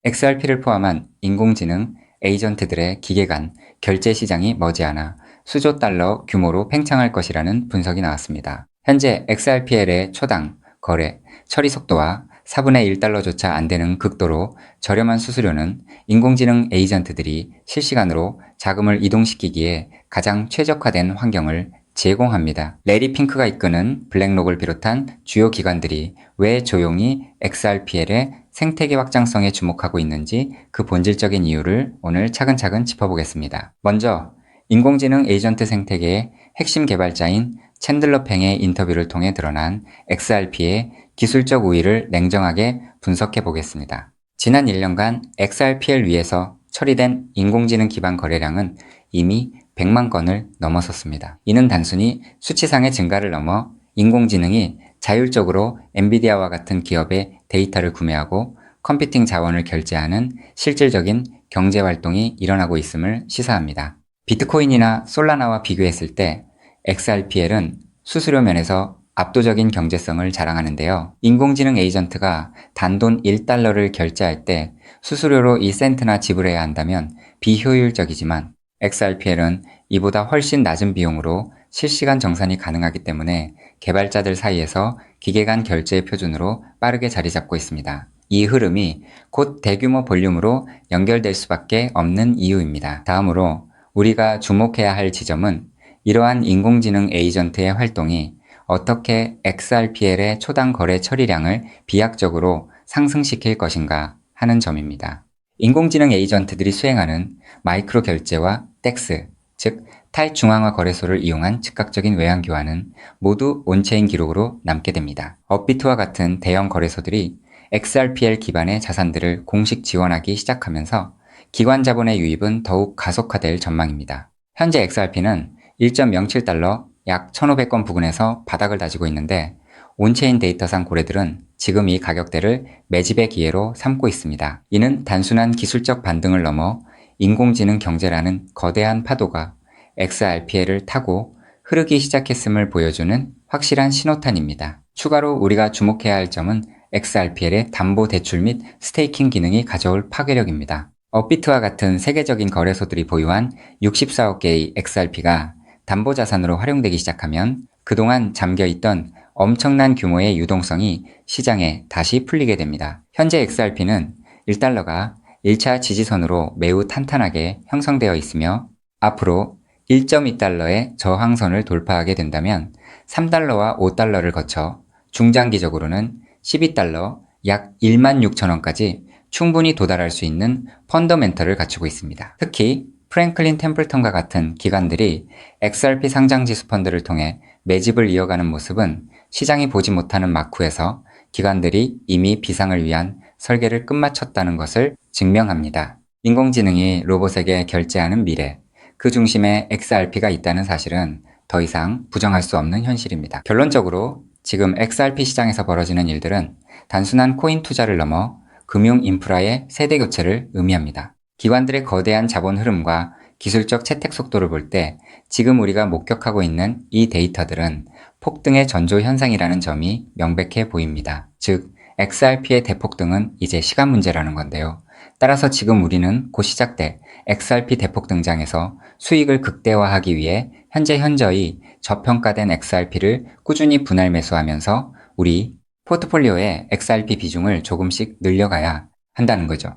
XRP를 포함한 인공지능 에이전트들의 기계 간 결제 시장이 머지않아 수조 달러 규모로 팽창할 것이라는 분석이 나왔습니다. 현재 XRPL의 초당, 거래, 처리 속도와 4분의 1달러조차 안 되는 극도로 저렴한 수수료는 인공지능 에이전트들이 실시간으로 자금을 이동시키기에 가장 최적화된 환경을 제공합니다. 레리 핑크가 이끄는 블랙록을 비롯한 주요 기관들이 왜 조용히 XRPL의 생태계 확장성에 주목하고 있는지 그 본질적인 이유를 오늘 차근차근 짚어보겠습니다. 먼저 인공지능 에이전트 생태계의 핵심 개발자인 챈들러 팽의 인터뷰를 통해 드러난 XRP의 기술적 우위를 냉정하게 분석해 보겠습니다. 지난 1년간 XRPL 위에서 처리된 인공지능 기반 거래량은 이미 100만 건을 넘어섰습니다. 이는 단순히 수치상의 증가를 넘어 인공지능이 자율적으로 엔비디아와 같은 기업의 데이터를 구매하고 컴퓨팅 자원을 결제하는 실질적인 경제활동이 일어나고 있음을 시사합니다. 비트코인이나 솔라나와 비교했을 때 XRPL은 수수료 면에서 압도적인 경제성을 자랑하는데요. 인공지능 에이전트가 단돈 1달러를 결제할 때 수수료로 1센트나 지불해야 한다면 비효율적이지만 XRPL은 이보다 훨씬 낮은 비용으로 실시간 정산이 가능하기 때문에 개발자들 사이에서 기계 간 결제의 표준으로 빠르게 자리 잡고 있습니다. 이 흐름이 곧 대규모 볼륨으로 연결될 수밖에 없는 이유입니다. 다음으로 우리가 주목해야 할 지점은 이러한 인공지능 에이전트의 활동이 어떻게 XRPL의 초당 거래 처리량을 비약적으로 상승시킬 것인가 하는 점입니다. 인공지능 에이전트들이 수행하는 마이크로 결제와 덱스, 즉 탈중앙화 거래소를 이용한 즉각적인 외환 교환은 모두 온체인 기록으로 남게 됩니다. 업비트와 같은 대형 거래소들이 XRPL 기반의 자산들을 공식 지원하기 시작하면서 기관 자본의 유입은 더욱 가속화될 전망입니다. 현재 XRP는 1.07달러 약 1,500건 부근에서 바닥을 다지고 있는데 온체인 데이터상 고래들은 지금 이 가격대를 매집의 기회로 삼고 있습니다. 이는 단순한 기술적 반등을 넘어 인공지능 경제라는 거대한 파도가 XRPL을 타고 흐르기 시작했음을 보여주는 확실한 신호탄입니다. 추가로 우리가 주목해야 할 점은 XRPL의 담보 대출 및 스테이킹 기능이 가져올 파괴력입니다. 업비트와 같은 세계적인 거래소들이 보유한 64억 개의 XRP가 담보자산으로 활용되기 시작하면 그동안 잠겨있던 엄청난 규모의 유동성이 시장에 다시 풀리게 됩니다. 현재 XRP는 1달러가 1차 지지선으로 매우 탄탄하게 형성되어 있으며 앞으로 1.2달러의 저항선을 돌파하게 된다면 3달러와 5달러를 거쳐 중장기적으로는 12달러 약 16,000원까지 충분히 도달할 수 있는 펀더멘털을 갖추고 있습니다. 특히 프랭클린 템플턴과 같은 기관들이 XRP 상장지수 펀드를 통해 매집을 이어가는 모습은 시장이 보지 못하는 마쿠에서 기관들이 이미 비상을 위한 설계를 끝마쳤다는 것을 증명합니다. 인공지능이 로봇에게 결제하는 미래, 그 중심에 XRP가 있다는 사실은 더 이상 부정할 수 없는 현실입니다. 결론적으로 지금 XRP 시장에서 벌어지는 일들은 단순한 코인 투자를 넘어 금융 인프라의 세대 교체를 의미합니다. 기관들의 거대한 자본 흐름과 기술적 채택 속도를 볼 때 지금 우리가 목격하고 있는 이 데이터들은 폭등의 전조 현상이라는 점이 명백해 보입니다. 즉, XRP의 대폭등은 이제 시간 문제라는 건데요. 따라서 지금 우리는 곧 시작될 XRP 대폭 등장에서 수익을 극대화하기 위해 현재 현저히 저평가된 XRP를 꾸준히 분할 매수하면서 우리 포트폴리오의 XRP 비중을 조금씩 늘려가야 한다는 거죠.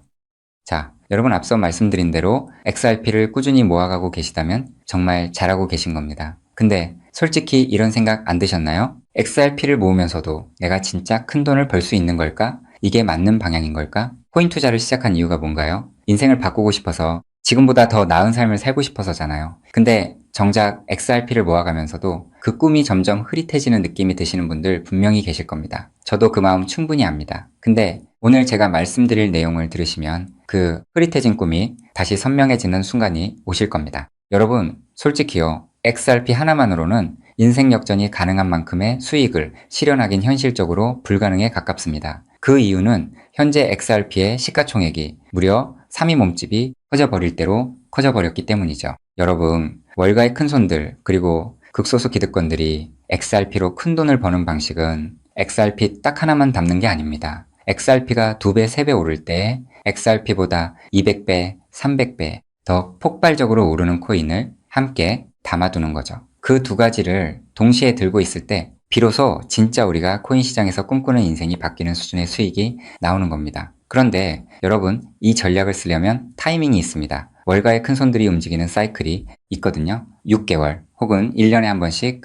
자, 여러분 앞서 말씀드린 대로 XRP를 꾸준히 모아가고 계시다면 정말 잘하고 계신 겁니다. 근데 솔직히 이런 생각 안 드셨나요? XRP를 모으면서도 내가 진짜 큰 돈을 벌 수 있는 걸까? 이게 맞는 방향인 걸까? 코인 투자를 시작한 이유가 뭔가요? 인생을 바꾸고 싶어서 지금보다 더 나은 삶을 살고 싶어서잖아요. 근데 정작 XRP를 모아가면서도 그 꿈이 점점 흐릿해지는 느낌이 드시는 분들 분명히 계실 겁니다. 저도 그 마음 충분히 압니다. 근데 오늘 제가 말씀드릴 내용을 들으시면 그 흐릿해진 꿈이 다시 선명해지는 순간이 오실 겁니다. 여러분, 솔직히요. XRP 하나만으로는 인생 역전이 가능한 만큼의 수익을 실현하긴 현실적으로 불가능에 가깝습니다. 그 이유는 현재 XRP의 시가총액이 무려 3위 몸집이 커져버릴 대로 커져버렸기 때문이죠. 여러분, 월가의 큰손들 그리고 극소수 기득권들이 XRP로 큰 돈을 버는 방식은 XRP 딱 하나만 담는 게 아닙니다. XRP가 2배, 3배 오를 때 XRP보다 200배, 300배 더 폭발적으로 오르는 코인을 함께 담아두는 거죠. 그 두 가지를 동시에 들고 있을 때 비로소 진짜 우리가 코인 시장에서 꿈꾸는 인생이 바뀌는 수준의 수익이 나오는 겁니다. 그런데 여러분, 이 전략을 쓰려면 타이밍이 있습니다. 월가의 큰손들이 움직이는 사이클이 있거든요. 6개월 혹은 1년에 한 번씩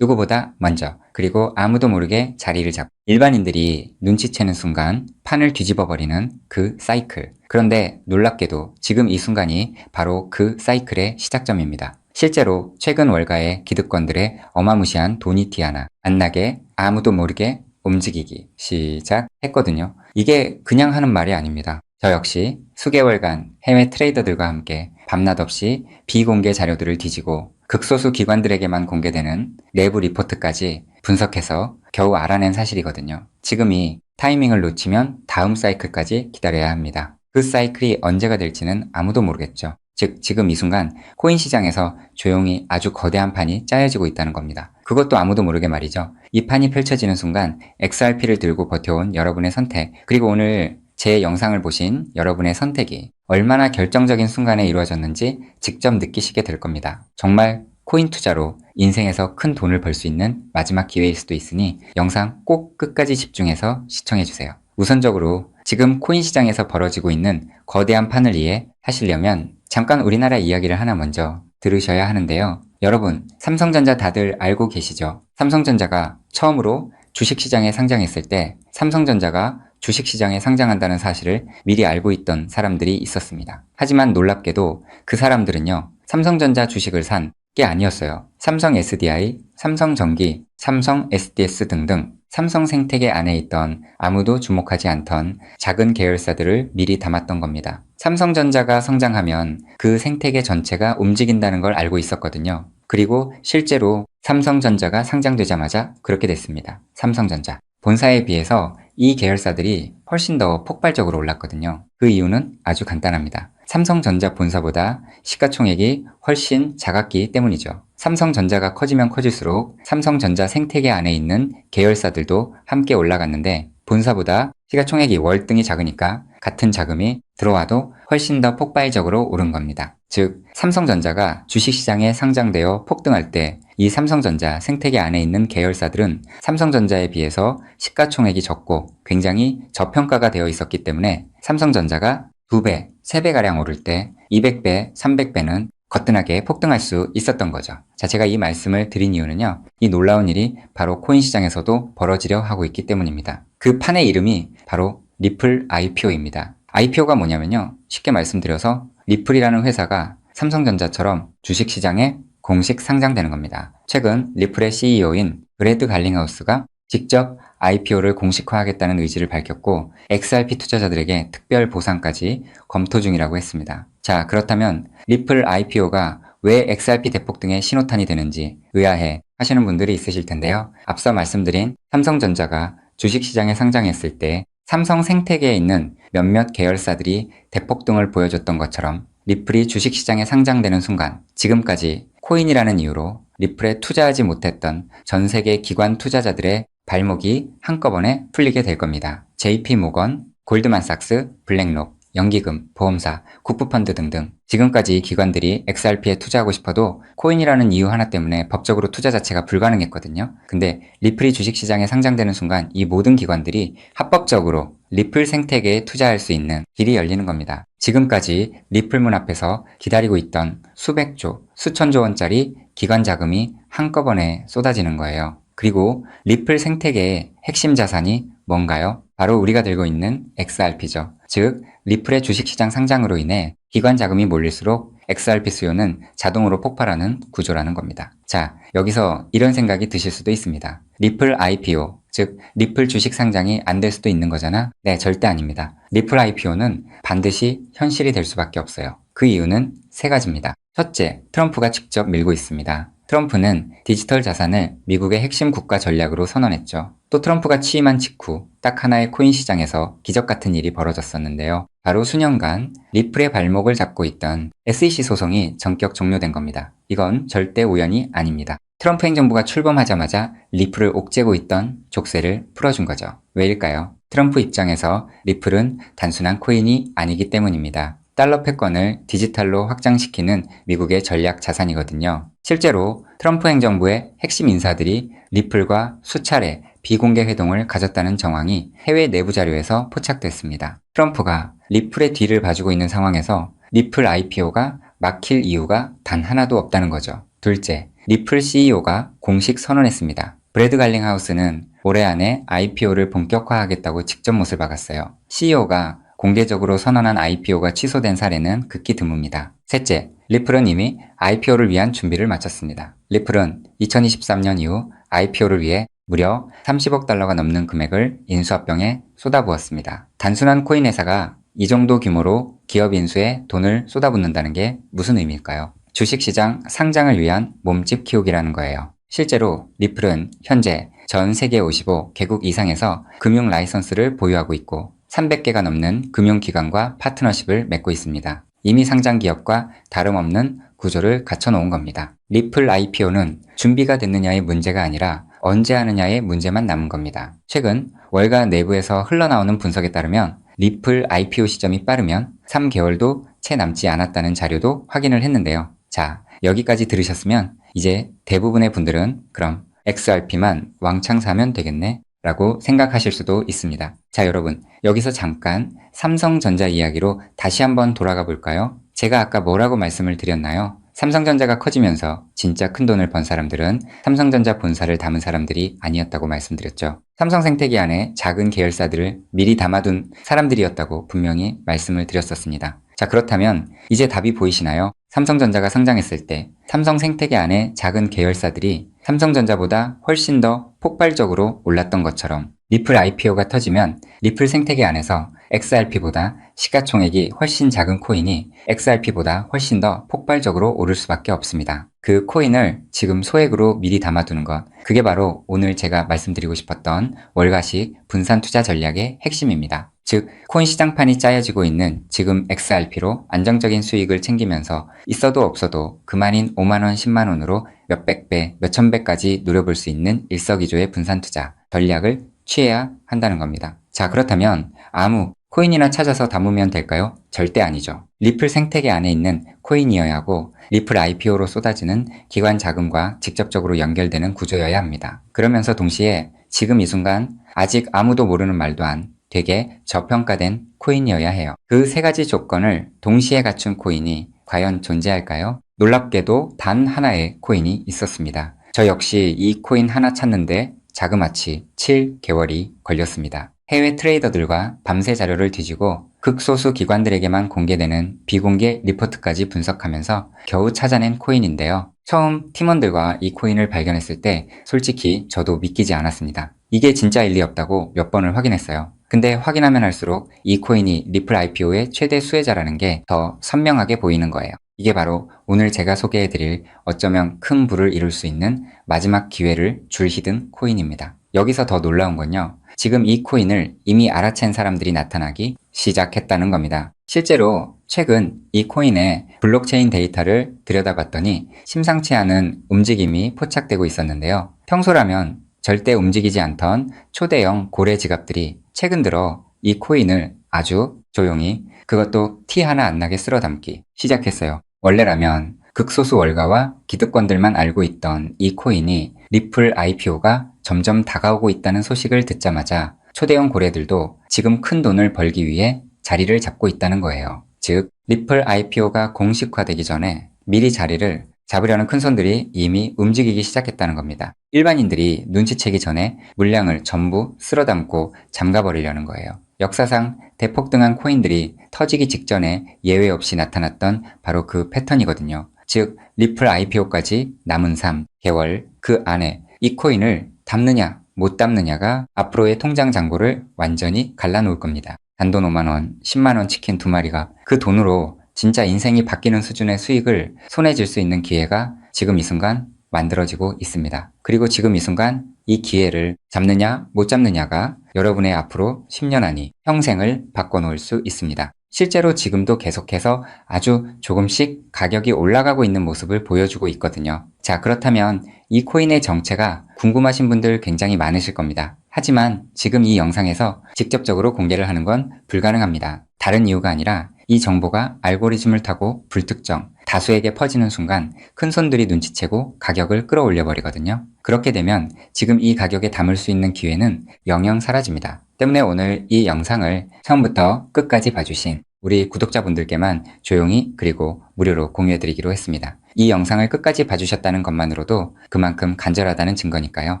누구보다 먼저, 그리고 아무도 모르게 자리를 잡고 일반인들이 눈치채는 순간 판을 뒤집어 버리는 그 사이클. 그런데 놀랍게도 지금 이 순간이 바로 그 사이클의 시작점입니다. 실제로 최근 월가의 기득권들의 어마무시한 돈이 티 하나 안 나게 아무도 모르게 움직이기 시작했거든요. 이게 그냥 하는 말이 아닙니다. 저 역시 수개월간 해외 트레이더들과 함께 밤낮 없이 비공개 자료들을 뒤지고 극소수 기관들에게만 공개되는 내부 리포트까지 분석해서 겨우 알아낸 사실이거든요. 지금이 타이밍을 놓치면 다음 사이클까지 기다려야 합니다. 그 사이클이 언제가 될지는 아무도 모르겠죠. 즉, 지금 이 순간 코인 시장에서 조용히 아주 거대한 판이 짜여지고 있다는 겁니다. 그것도 아무도 모르게 말이죠. 이 판이 펼쳐지는 순간 XRP를 들고 버텨온 여러분의 선택, 그리고 오늘 제 영상을 보신 여러분의 선택이 얼마나 결정적인 순간에 이루어졌는지 직접 느끼시게 될 겁니다. 정말 코인 투자로 인생에서 큰 돈을 벌 수 있는 마지막 기회일 수도 있으니 영상 꼭 끝까지 집중해서 시청해주세요. 우선적으로 지금 코인 시장에서 벌어지고 있는 거대한 판을 이해하시려면 잠깐 우리나라 이야기를 하나 먼저 들으셔야 하는데요. 여러분, 삼성전자 다들 알고 계시죠? 삼성전자가 처음으로 주식시장에 상장했을 때 삼성전자가 주식시장에 상장한다는 사실을 미리 알고 있던 사람들이 있었습니다. 하지만 놀랍게도 그 사람들은요, 삼성전자 주식을 산 게 아니었어요. 삼성 SDI, 삼성전기, 삼성 SDS 등등 삼성 생태계 안에 있던 아무도 주목하지 않던 작은 계열사들을 미리 담았던 겁니다. 삼성전자가 성장하면 그 생태계 전체가 움직인다는 걸 알고 있었거든요. 그리고 실제로 삼성전자가 상장되자마자 그렇게 됐습니다. 삼성전자. 본사에 비해서 이 계열사들이 훨씬 더 폭발적으로 올랐거든요. 그 이유는 아주 간단합니다. 삼성전자 본사보다 시가총액이 훨씬 작았기 때문이죠. 삼성전자가 커지면 커질수록 삼성전자 생태계 안에 있는 계열사들도 함께 올라갔는데 본사보다 시가총액이 월등히 작으니까 같은 자금이 들어와도 훨씬 더 폭발적으로 오른 겁니다. 즉, 삼성전자가 주식시장에 상장되어 폭등할 때 이 삼성전자 생태계 안에 있는 계열사들은 삼성전자에 비해서 시가총액이 적고 굉장히 저평가가 되어 있었기 때문에 삼성전자가 2배, 3배가량 오를 때 200배, 300배는 거뜬하게 폭등할 수 있었던 거죠. 자, 제가 이 말씀을 드린 이유는요, 이 놀라운 일이 바로 코인 시장에서도 벌어지려 하고 있기 때문입니다. 그 판의 이름이 바로 리플 IPO입니다. IPO가 뭐냐면요, 쉽게 말씀드려서 리플이라는 회사가 삼성전자처럼 주식시장에 공식 상장되는 겁니다. 최근 리플의 CEO인 브래드 갈링하우스가 직접 IPO를 공식화하겠다는 의지를 밝혔고 XRP 투자자들에게 특별 보상까지 검토 중이라고 했습니다. 자, 그렇다면 리플 IPO가 왜 XRP 대폭등의 신호탄이 되는지 의아해 하시는 분들이 있으실 텐데요. 앞서 말씀드린 삼성전자가 주식시장에 상장했을 때 삼성 생태계에 있는 몇몇 계열사들이 대폭등을 보여줬던 것처럼 리플이 주식시장에 상장되는 순간 지금까지 코인이라는 이유로 리플에 투자하지 못했던 전 세계 기관 투자자들의 발목이 한꺼번에 풀리게 될 겁니다. JP모건, 골드만삭스, 블랙록, 연기금, 보험사, 국부펀드 등등 지금까지 기관들이 XRP에 투자하고 싶어도 코인이라는 이유 하나 때문에 법적으로 투자 자체가 불가능했거든요. 근데 리플이 주식시장에 상장되는 순간 이 모든 기관들이 합법적으로 리플 생태계에 투자할 수 있는 길이 열리는 겁니다. 지금까지 리플 문 앞에서 기다리고 있던 수백조, 수천조 원짜리 기관 자금이 한꺼번에 쏟아지는 거예요. 그리고 리플 생태계의 핵심 자산이 뭔가요? 바로 우리가 들고 있는 XRP죠. 즉, 리플의 주식시장 상장으로 인해 기관 자금이 몰릴수록 XRP 수요는 자동으로 폭발하는 구조라는 겁니다. 자, 여기서 이런 생각이 드실 수도 있습니다. 리플 IPO, 즉 리플 주식 상장이 안 될 수도 있는 거잖아? 네, 절대 아닙니다. 리플 IPO는 반드시 현실이 될 수밖에 없어요. 그 이유는 세 가지입니다. 첫째, 트럼프가 직접 밀고 있습니다. 트럼프는 디지털 자산을 미국의 핵심 국가 전략으로 선언했죠. 또 트럼프가 취임한 직후 딱 하나의 코인 시장에서 기적 같은 일이 벌어졌었는데요. 바로 수년간 리플의 발목을 잡고 있던 SEC 소송이 전격 종료된 겁니다. 이건 절대 우연이 아닙니다. 트럼프 행정부가 출범하자마자 리플을 옥죄고 있던 족쇄를 풀어준 거죠. 왜일까요? 트럼프 입장에서 리플은 단순한 코인이 아니기 때문입니다. 달러 패권을 디지털로 확장시키는 미국의 전략 자산이거든요. 실제로 트럼프 행정부의 핵심 인사들이 리플과 수차례 비공개 회동을 가졌다는 정황이 해외 내부 자료에서 포착됐습니다. 트럼프가 리플의 뒤를 봐주고 있는 상황에서 리플 IPO가 막힐 이유가 단 하나도 없다는 거죠. 둘째, 리플 CEO가 공식 선언했습니다. 브래드 갈링하우스는 올해 안에 IPO를 본격화하겠다고 직접 못을 박았어요. CEO가 공개적으로 선언한 IPO가 취소된 사례는 극히 드뭅니다. 셋째, 리플은 이미 IPO를 위한 준비를 마쳤습니다. 리플은 2023년 이후 IPO를 위해 무려 30억 달러가 넘는 금액을 인수합병에 쏟아부었습니다. 단순한 코인 회사가 이 정도 규모로 기업 인수에 돈을 쏟아붓는다는 게 무슨 의미일까요? 주식시장 상장을 위한 몸집 키우기라는 거예요. 실제로 리플은 현재 전 세계 55개국 이상에서 금융 라이선스를 보유하고 있고 300개가 넘는 금융기관과 파트너십을 맺고 있습니다. 이미 상장 기업과 다름없는 구조를 갖춰놓은 겁니다. 리플 IPO는 준비가 됐느냐의 문제가 아니라 언제 하느냐의 문제만 남은 겁니다. 최근 월가 내부에서 흘러나오는 분석에 따르면 리플 IPO 시점이 빠르면 3개월도 채 남지 않았다는 자료도 확인을 했는데요. 자, 여기까지 들으셨으면 이제 대부분의 분들은 그럼 XRP만 왕창 사면 되겠네 라고 생각하실 수도 있습니다. 자, 여러분, 여기서 잠깐 삼성전자 이야기로 다시 한번 돌아가 볼까요? 제가 아까 뭐라고 말씀을 드렸나요? 삼성전자가 커지면서 진짜 큰 돈을 번 사람들은 삼성전자 본사를 담은 사람들이 아니었다고 말씀드렸죠. 삼성생태계 안에 작은 계열사들을 미리 담아둔 사람들이었다고 분명히 말씀을 드렸었습니다. 자, 그렇다면 이제 답이 보이시나요? 삼성전자가 상장했을 때 삼성생태계 안에 작은 계열사들이 삼성전자보다 훨씬 더 폭발적으로 올랐던 것처럼 리플 IPO가 터지면 리플 생태계 안에서 XRP보다 시가총액이 훨씬 작은 코인이 XRP보다 훨씬 더 폭발적으로 오를 수밖에 없습니다. 그 코인을 지금 소액으로 미리 담아두는 것, 그게 바로 오늘 제가 말씀드리고 싶었던 월가식 분산 투자 전략의 핵심입니다. 즉, 코인 시장판이 짜여지고 있는 지금 XRP로 안정적인 수익을 챙기면서 있어도 없어도 그만인 5만원, 10만원으로 몇백 배, 몇천 배까지 노려볼 수 있는 일석이조의 분산 투자 전략을 취해야 한다는 겁니다. 자, 그렇다면 아무 코인이나 찾아서 담으면 될까요? 절대 아니죠. 리플 생태계 안에 있는 코인이어야 하고 리플 IPO로 쏟아지는 기관 자금과 직접적으로 연결되는 구조여야 합니다. 그러면서 동시에 지금 이 순간 아직 아무도 모르는 말도 안 되게 저평가된 코인이어야 해요. 그 세 가지 조건을 동시에 갖춘 코인이 과연 존재할까요? 놀랍게도 단 하나의 코인이 있었습니다. 저 역시 이 코인 하나 찾는데 자그마치 7개월이 걸렸습니다. 해외 트레이더들과 밤새 자료를 뒤지고 극소수 기관들에게만 공개되는 비공개 리포트까지 분석하면서 겨우 찾아낸 코인인데요. 처음 팀원들과 이 코인을 발견했을 때 솔직히 저도 믿기지 않았습니다. 이게 진짜일 리 없다고 몇 번을 확인했어요. 근데 확인하면 할수록 이 코인이 리플 IPO의 최대 수혜자라는 게 더 선명하게 보이는 거예요. 이게 바로 오늘 제가 소개해드릴 어쩌면 큰 부를 이룰 수 있는 마지막 기회를 줄히든 코인입니다. 여기서 더 놀라운 건요. 지금 이 코인을 이미 알아챈 사람들이 나타나기 시작했다는 겁니다. 실제로 최근 이 코인의 블록체인 데이터를 들여다봤더니 심상치 않은 움직임이 포착되고 있었는데요. 평소라면 절대 움직이지 않던 초대형 고래 지갑들이 최근 들어 이 코인을 아주 조용히 그것도 티 하나 안 나게 쓸어 담기 시작했어요. 원래라면 극소수 월가와 기득권들만 알고 있던 이 코인이 리플 IPO가 점점 다가오고 있다는 소식을 듣자마자 초대형 고래들도 지금 큰 돈을 벌기 위해 자리를 잡고 있다는 거예요. 즉, 리플 IPO가 공식화되기 전에 미리 자리를 잡으려는 큰손들이 이미 움직이기 시작했다는 겁니다. 일반인들이 눈치채기 전에 물량을 전부 쓸어담고 잠가버리려는 거예요. 역사상 대폭등한 코인들이 터지기 직전에 예외 없이 나타났던 바로 그 패턴이거든요. 즉, 리플 IPO까지 남은 3개월 그 안에 이 코인을 담느냐 못 담느냐가 앞으로의 통장 잔고를 완전히 갈라놓을 겁니다. 단돈 5만원, 10만원 치킨 2마리가 그 돈으로 진짜 인생이 바뀌는 수준의 수익을 손에 쥘 수 있는 기회가 지금 이 순간 만들어지고 있습니다. 그리고 지금 이 순간 이 기회를 잡느냐 못 잡느냐가 여러분의 앞으로 10년 안이 평생을 바꿔놓을 수 있습니다. 실제로 지금도 계속해서 아주 조금씩 가격이 올라가고 있는 모습을 보여주고 있거든요. 자, 그렇다면 이 코인의 정체가 궁금하신 분들 굉장히 많으실 겁니다. 하지만 지금 이 영상에서 직접적으로 공개를 하는 건 불가능합니다. 다른 이유가 아니라 이 정보가 알고리즘을 타고 불특정, 다수에게 퍼지는 순간 큰손들이 눈치채고 가격을 끌어올려 버리거든요. 그렇게 되면 지금 이 가격에 담을 수 있는 기회는 영영 사라집니다. 때문에 오늘 이 영상을 처음부터 끝까지 봐주신 우리 구독자분들께만 조용히 그리고 무료로 공유해드리기로 했습니다. 이 영상을 끝까지 봐주셨다는 것만으로도 그만큼 간절하다는 증거니까요.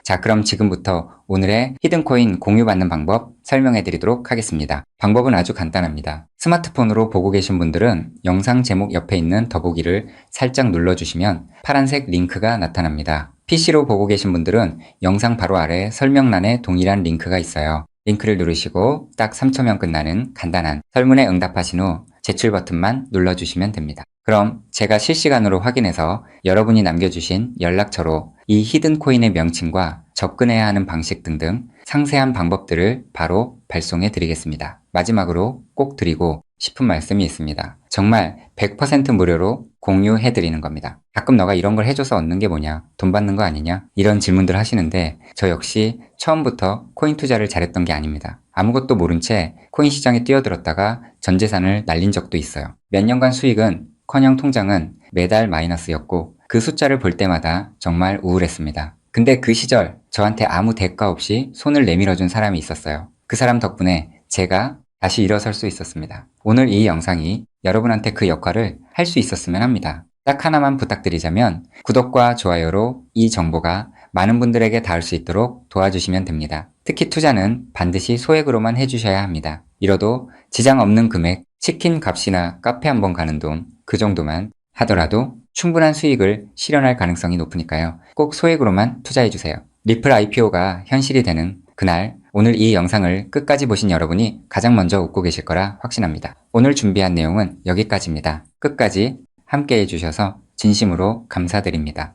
자, 그럼 지금부터 오늘의 히든코인 공유받는 방법 설명해드리도록 하겠습니다. 방법은 아주 간단합니다. 스마트폰으로 보고 계신 분들은 영상 제목 옆에 있는 더보기를 살짝 눌러주시면 파란색 링크가 나타납니다. PC로 보고 계신 분들은 영상 바로 아래 설명란에 동일한 링크가 있어요. 링크를 누르시고 딱 3초면 끝나는 간단한 설문에 응답하신 후 제출 버튼만 눌러주시면 됩니다. 그럼 제가 실시간으로 확인해서 여러분이 남겨주신 연락처로 이 히든코인의 명칭과 접근해야 하는 방식 등등 상세한 방법들을 바로 발송해 드리겠습니다. 마지막으로 꼭 드리고 싶은 말씀이 있습니다. 정말 100% 무료로 공유해 드리는 겁니다. 가끔 너가 이런 걸 해줘서 얻는 게 뭐냐? 돈 받는 거 아니냐? 이런 질문들 하시는데 저 역시 처음부터 코인 투자를 잘했던 게 아닙니다. 아무것도 모른 채 코인 시장에 뛰어들었다가 전 재산을 날린 적도 있어요. 몇 년간 수익은 커녕 통장은 매달 마이너스였고 그 숫자를 볼 때마다 정말 우울했습니다. 근데 그 시절 저한테 아무 대가 없이 손을 내밀어준 사람이 있었어요. 그 사람 덕분에 제가 다시 일어설 수 있었습니다. 오늘 이 영상이 여러분한테 그 역할을 할 수 있었으면 합니다. 딱 하나만 부탁드리자면 구독과 좋아요로 이 정보가 많은 분들에게 닿을 수 있도록 도와주시면 됩니다. 특히 투자는 반드시 소액으로만 해주셔야 합니다. 이뤄도 지장 없는 금액, 치킨 값이나 카페 한번 가는 돈, 그 정도만 하더라도 충분한 수익을 실현할 가능성이 높으니까요. 꼭 소액으로만 투자해주세요. 리플 IPO가 현실이 되는 그날, 오늘 이 영상을 끝까지 보신 여러분이 가장 먼저 웃고 계실 거라 확신합니다. 오늘 준비한 내용은 여기까지입니다. 끝까지 함께 해주셔서 진심으로 감사드립니다.